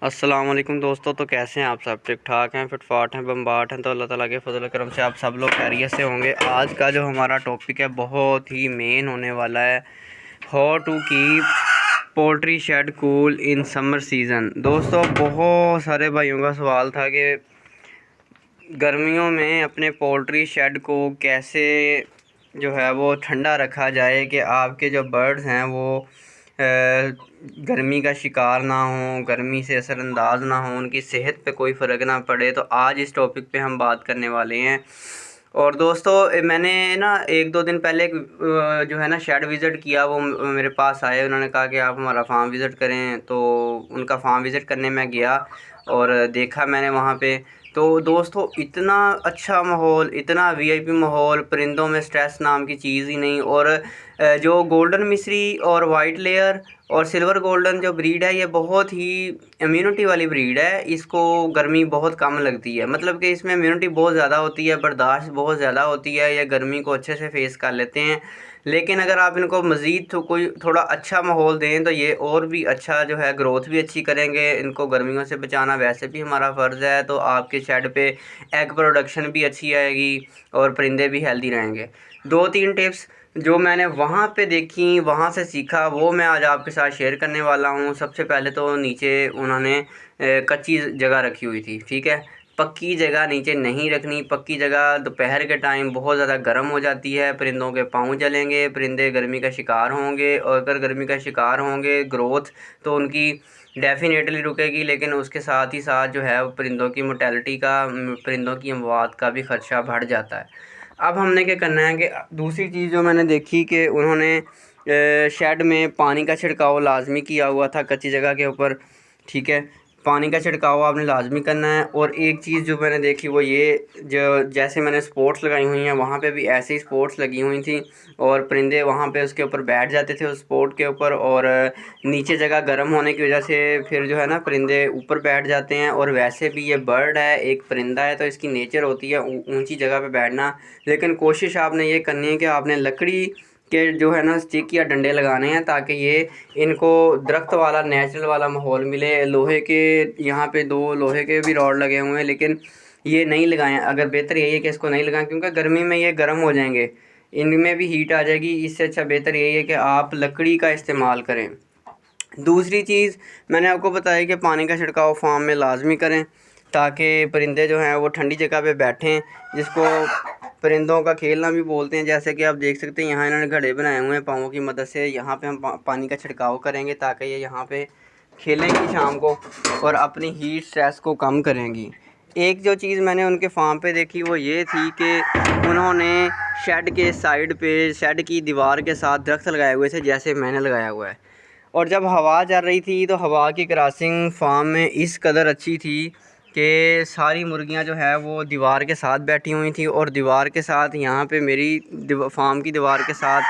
अस्सलाम वालेकुम दोस्तों। तो कैसे हैं आप सब? ठीक ठाक हैं, फिटफाट हैं, बम्बाट हैं? तो अल्लाह ताला के फजल करम से आप सब लोग खैरियत से होंगे। आज का जो हमारा टॉपिक है बहुत ही मेन होने वाला है, how to keep poultry shed cool in summer season. दोस्तों बहुत सारे भाइयों का सवाल था कि गर्मियों में अपने पोल्ट्री शेड को कैसे जो है वो ठंडा रखा जाए कि आपके जो बर्ड्स हैं वो गर्मी का शिकार ना हो, गर्मी से असरअंदाज ना हो, उनकी सेहत पे कोई फ़र्क ना पड़े। तो आज इस टॉपिक पे हम बात करने वाले हैं। और दोस्तों मैंने ना 1-2 दिन पहले जो है ना शेड विज़िट किया। वो मेरे पास आए, उन्होंने कहा कि आप हमारा फार्म विज़िट करें। तो उनका फार्म विज़िट करने मैं गया और देखा मैंने वहाँ पे। तो दोस्तों इतना अच्छा माहौल, इतना वीआईपी माहौल, परिंदों में स्ट्रेस नाम की चीज़ ही नहीं। और जो गोल्डन मिस्री और वाइट लेयर और सिल्वर गोल्डन जो ब्रीड है, ये बहुत ही इम्यूनिटी वाली ब्रीड है। इसको गर्मी बहुत कम लगती है, मतलब कि इसमें इम्यूनिटी बहुत ज़्यादा होती है, बर्दाश्त बहुत ज़्यादा होती है, ये गर्मी को अच्छे से फेस कर लेते हैं। लेकिन अगर आप इनको मज़ीद तो कोई थोड़ा अच्छा माहौल दें तो ये और भी अच्छा जो है ग्रोथ भी अच्छी करेंगे। इनको गर्मियों से बचाना वैसे भी हमारा फ़र्ज़ है। तो आपके शेड पे एग प्रोडक्शन भी अच्छी आएगी और परिंदे भी हेल्दी रहेंगे। 2-3 टिप्स जो मैंने वहाँ पे देखी, वहाँ से सीखा, वो मैं आज आपके साथ शेयर करने वाला हूँ। सबसे पहले तो नीचे उन्होंने कच्ची जगह रखी हुई थी, ठीक है। पक्की जगह नीचे नहीं रखनी। पक्की जगह दोपहर के टाइम बहुत ज़्यादा गर्म हो जाती है, परिंदों के पाँव जलेंगे, परिंदे गर्मी का शिकार होंगे। और अगर गर्मी का शिकार होंगे, ग्रोथ तो उनकी डेफिनेटली रुकेगी, लेकिन उसके साथ ही साथ जो है वो परिंदों की मोर्टेलिटी का, परिंदों की अमवात का भी ख़दशा बढ़ जाता है। अब हमने क्या करना है कि दूसरी चीज़ जो मैंने देखी कि उन्होंने शेड में पानी का छिड़काव लाजमी किया हुआ था कच्ची जगह के ऊपर, ठीक है। पानी का छिड़काव आपने लाजमी करना है। और एक चीज़ जो मैंने देखी वो ये, जो जैसे मैंने स्पोर्ट्स लगाई हुई हैं, वहाँ पे भी ऐसे ही स्पोर्ट्स लगी हुई थी और परिंदे वहाँ पे उसके ऊपर बैठ जाते थे उस स्पोर्ट के ऊपर। और नीचे जगह गर्म होने की वजह से फिर जो है ना परिंदे ऊपर बैठ जाते हैं। और वैसे भी ये बर्ड है, एक परिंदा है, तो इसकी नेचर होती है ऊंची जगह पे बैठना। लेकिन कोशिश आपने ये करनी है कि आपने लकड़ी के जो है ना स्टिक या डंडे लगाने हैं, ताकि ये इनको दरख्त वाला नेचुरल वाला माहौल मिले। लोहे के यहाँ पे 2 लोहे के भी रॉड लगे हुए हैं, लेकिन ये नहीं लगाएं। अगर बेहतर यही है कि इसको नहीं लगाएं, क्योंकि गर्मी में ये गर्म हो जाएंगे, इनमें भी हीट आ जाएगी। इससे अच्छा बेहतर यही है कि आप लकड़ी का इस्तेमाल करें। दूसरी चीज़ मैंने आपको बताया कि पानी का छिड़काव फार्म में लाजमी करें, ताकि परिंदे जो हैं वो ठंडी जगह पे बैठें, जिसको परिंदों का खेलना भी बोलते हैं। जैसे कि आप देख सकते हैं यहाँ इन्होंने घड़े बनाए हुए हैं पाँवों की मदद से। यहाँ पे हम पानी का छिड़काव करेंगे ताकि ये यहाँ पे खेलेंगी शाम को और अपनी हीट स्ट्रेस को कम करेंगी। एक जो चीज़ मैंने उनके फार्म पे देखी वो ये थी कि उन्होंने शेड के साइड पे, शेड की दीवार के साथ दरख्त लगाए हुए थे, जैसे मैंने लगाया हुआ है। और जब हवा चल रही थी तो हवा की क्रॉसिंग फार्म में इस कदर अच्छी थी कि सारी मुर्गियां जो है वो दीवार के साथ बैठी हुई थी। और दीवार के साथ यहाँ पे मेरी फार्म की दीवार के साथ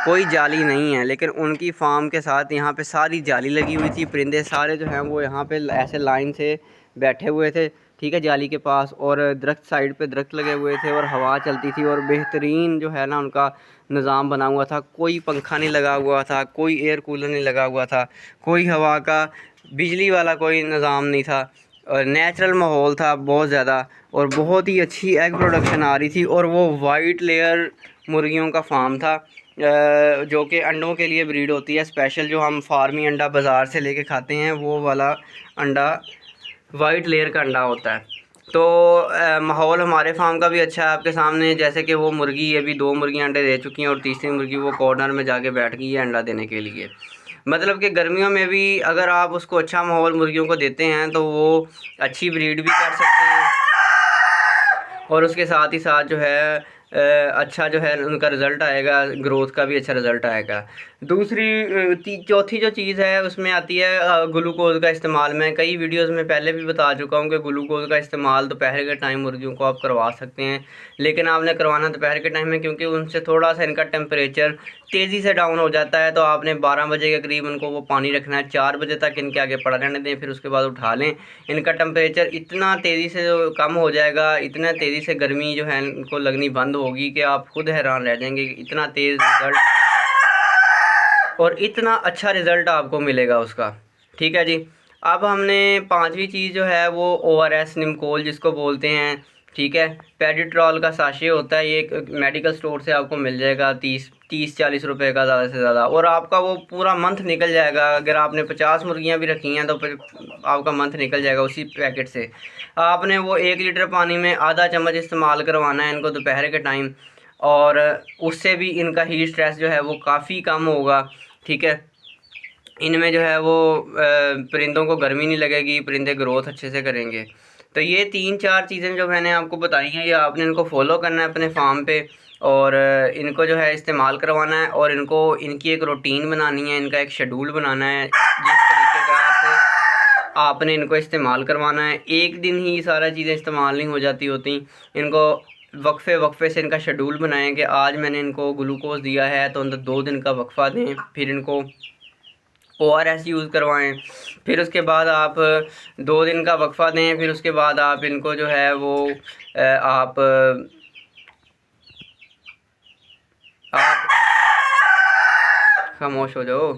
कोई जाली नहीं है, लेकिन उनकी फार्म के साथ यहाँ पे सारी जाली लगी हुई थी। परिंदे सारे जो हैं वो यहाँ पे ऐसे लाइन से बैठे हुए थे, ठीक है, जाली के पास। और दरख्त, साइड पे दरख्त लगे हुए थे और हवा चलती थी। और बेहतरीन जो है ना उनका निज़ाम बना हुआ था। कोई पंखा नहीं लगा हुआ था, कोई एयर कूलर नहीं लगा हुआ था, कोई हवा का, बिजली वाला कोई निज़ाम नहीं था। और नेचुरल माहौल था बहुत ज़्यादा, और बहुत ही अच्छी एग प्रोडक्शन आ रही थी। और वो वाइट लेयर मुर्गियों का फार्म था, जो कि अंडों के लिए ब्रीड होती है स्पेशल। जो हम फार्मी अंडा बाज़ार से लेके खाते हैं वो वाला अंडा वाइट लेयर का अंडा होता है। तो माहौल हमारे फार्म का भी अच्छा है आपके सामने। जैसे कि वो मुर्गी, अभी 2 मुर्गियाँ अंडे दे चुकी हैं और तीसरी मुर्गी वो कॉर्नर में जाके बैठ गई है अंडा देने के लिए। मतलब कि गर्मियों में भी अगर आप उसको अच्छा माहौल मुर्गियों को देते हैं तो वो अच्छी ब्रीड भी कर सकते हैं, और उसके साथ ही साथ जो है अच्छा जो है उनका रिज़ल्ट आएगा, ग्रोथ का भी अच्छा रिज़ल्ट आएगा। दूसरी चौथी जो चीज़ है उसमें आती है ग्लूकोज़ का इस्तेमाल। मैं कई वीडियोस में पहले भी बता चुका हूँ कि ग्लूकोज़ का इस्तेमाल दोपहर के टाइम मुर्गियों को आप करवा सकते हैं। लेकिन आपने करवाना दोपहर के टाइम में, क्योंकि उनसे थोड़ा सा इनका टेम्परेचर तेज़ी से डाउन हो जाता है। तो आपने 12 बजे के करीब उनको वो पानी रखना है, 4 बजे तक इनके आगे पड़ा रहने दें, फिर उसके बाद उठा लें। इनका टेम्परेचर इतना तेज़ी से कम हो जाएगा, इतना तेज़ी से गर्मी जो है इनको लगनी बंद होगी कि आप खुद हैरान रह जाएंगे कि इतना तेज़ रिज़ल्ट और इतना अच्छा रिज़ल्ट आपको मिलेगा उसका, ठीक है जी। अब हमने पांचवी चीज़ जो है वो ORS निमकोल जिसको बोलते हैं, ठीक है। पेडिट्रॉल का साशे होता है, ये एक मेडिकल स्टोर से आपको मिल जाएगा 30-40 रुपए का ज़्यादा से ज़्यादा, और आपका वो पूरा मंथ निकल जाएगा। अगर आपने 50 मुर्गियाँ भी रखी हैं तो फिर आपका मंथ निकल जाएगा उसी पैकेट से। आपने वो 1 लीटर पानी में आधा चम्मच इस्तेमाल करवाना है इनको दोपहर के टाइम, और उससे भी इनका हीट स्ट्रेस जो है वो काफ़ी कम होगा, ठीक है। इनमें जो है वो परिंदों को गर्मी नहीं लगेगी, परिंदे ग्रोथ अच्छे से करेंगे। तो ये 3-4 चीज़ें जो मैंने आपको बताई हैं, ये आपने इनको फॉलो करना है अपने फार्म पे, और इनको जो है इस्तेमाल करवाना है, और इनको इनकी एक रूटीन बनानी है, इनका एक शेड्यूल बनाना है जिस तरीके का से आपने इनको इस्तेमाल करवाना है। एक दिन ही सारा चीज़ें इस्तेमाल नहीं हो जाती होती, इनको वक्फे वक्फे से इनका शेड्यूल बनाएं कि आज मैंने इनको ग्लूकोज दिया है तो अंदर 2 दिन का वक्फा दें, फिर इनको ORS यूज़ करवाएं, फिर उसके बाद आप 2 दिन का वक्फा दें, फिर उसके बाद आप इनको जो है वो आप खामोश हो जाओ।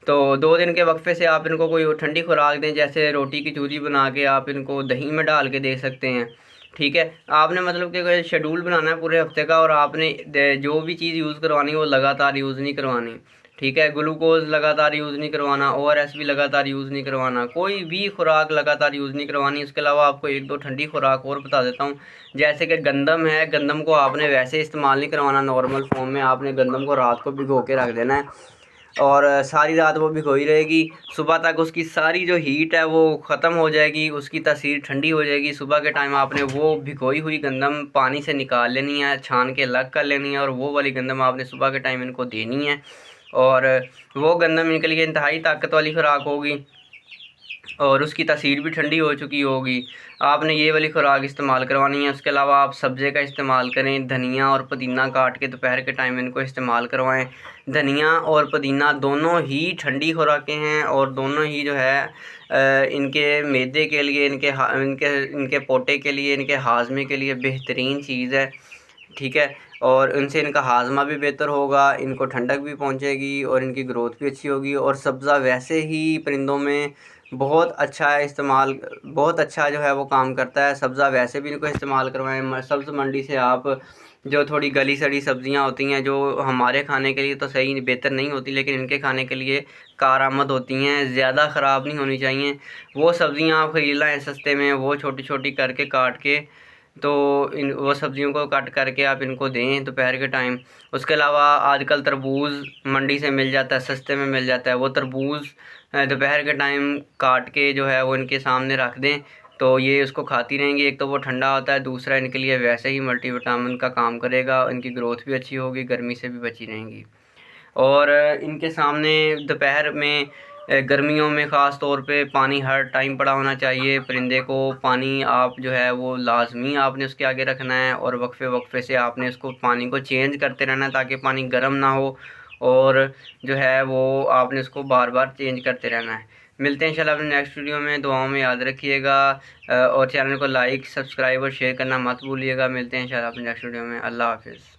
तो 2 दिन के वक्फे से आप इनको कोई ठंडी खुराक दें, जैसे रोटी की चूरी बना के आप इनको दही में डाल के दे सकते हैं, ठीक है। आपने मतलब कि कोई शेड्यूल बनाना है पूरे हफ्ते का, और आपने जो भी चीज़ यूज़ करवानी वो लगातार यूज़ नहीं करवानी, ठीक है। ग्लूकोज लगातार यूज़ नहीं करवाना, ORS भी लगातार यूज़ नहीं करवाना, कोई भी खुराक लगातार यूज़ नहीं करवानी। उसके अलावा आपको 1-2 ठंडी खुराक और बता देता हूँ, जैसे कि गंदम है, गंदम को आपने वैसे इस्तेमाल नहीं करवाना नॉर्मल फॉर्म में, आपने गंदम को रात को भिगो के रख देना है, और सारी रात वो भिगोई रहेगी। सुबह तक उसकी सारी जो हीट है वो ख़त्म हो जाएगी, उसकी तासीर ठंडी हो जाएगी। सुबह के टाइम आपने वो भिगोई हुई गंदम पानी से निकाल लेनी है, छान के अलग कर लेनी है, और वो वाली गंदम आपने सुबह के टाइम इनको देनी है, और वो गंदम इनके लिए इंतहाई ताकत वाली खुराक होगी, और उसकी तासीर भी ठंडी हो चुकी होगी। आपने ये वाली खुराक इस्तेमाल करवानी है। उसके अलावा आप सब्ज़े का इस्तेमाल करें, धनिया और पुदीना काट के दोपहर के टाइम इनको इस्तेमाल करवाएं। धनिया और पुदीना दोनों ही ठंडी खुराकें हैं, और दोनों ही जो है इनके मैदे के लिए, इनके पोटे के लिए, इनके हाजमे के लिए बेहतरीन चीज़ है, ठीक है। और इनसे इनका हाजमा भी बेहतर होगा, इनको ठंडक भी पहुंचेगी, और इनकी ग्रोथ भी अच्छी होगी। और सब्ज़ा वैसे ही परिंदों में बहुत अच्छा है इस्तेमाल, बहुत अच्छा जो है वो काम करता है। सब्ज़ा वैसे भी इनको इस्तेमाल करवाएं। सब्ज़ मंडी से आप जो थोड़ी गली सड़ी सब्ज़ियां होती हैं, जो हमारे खाने के लिए तो सही बेहतर नहीं होती, लेकिन इनके खाने के लिए कारआमद होती हैं, ज़्यादा ख़राब नहीं होनी चाहिए, वो सब्ज़ियां आप ख़रीद लाएँ सस्ते में, वो छोटी छोटी करके काट के, तो इन वो सब्ज़ियों को कट करके आप इनको दें दोपहर के टाइम। उसके अलावा आजकल तरबूज़ मंडी से मिल जाता है, सस्ते में मिल जाता है, वो तरबूज़ दोपहर के टाइम काट के जो है वो इनके सामने रख दें, तो ये उसको खाती रहेंगी। एक तो वो ठंडा होता है, दूसरा इनके लिए वैसे ही मल्टीविटामिन का काम करेगा, इनकी ग्रोथ भी अच्छी होगी, गर्मी से भी बची रहेंगी। और इनके सामने दोपहर में गर्मियों में ख़ास तौर पे पानी हर टाइम पड़ा होना चाहिए। परिंदे को पानी आप जो है वो लाजमी आपने उसके आगे रखना है, और वक्फे वक्फे से आपने उसको पानी को चेंज करते रहना है ताकि पानी गर्म ना हो, और जो है वो आपने उसको बार बार चेंज करते रहना है। मिलते हैं इंशाल्लाह अपने नेक्स्ट वीडियो में। दुआओं में याद रखिएगा, और चैनल को लाइक, सब्सक्राइब और शेयर करना मत भूलिएगा। मिलते हैं इंशाल्लाह अपने नेक्स्ट वीडियो में। अल्लाह हाफिज़।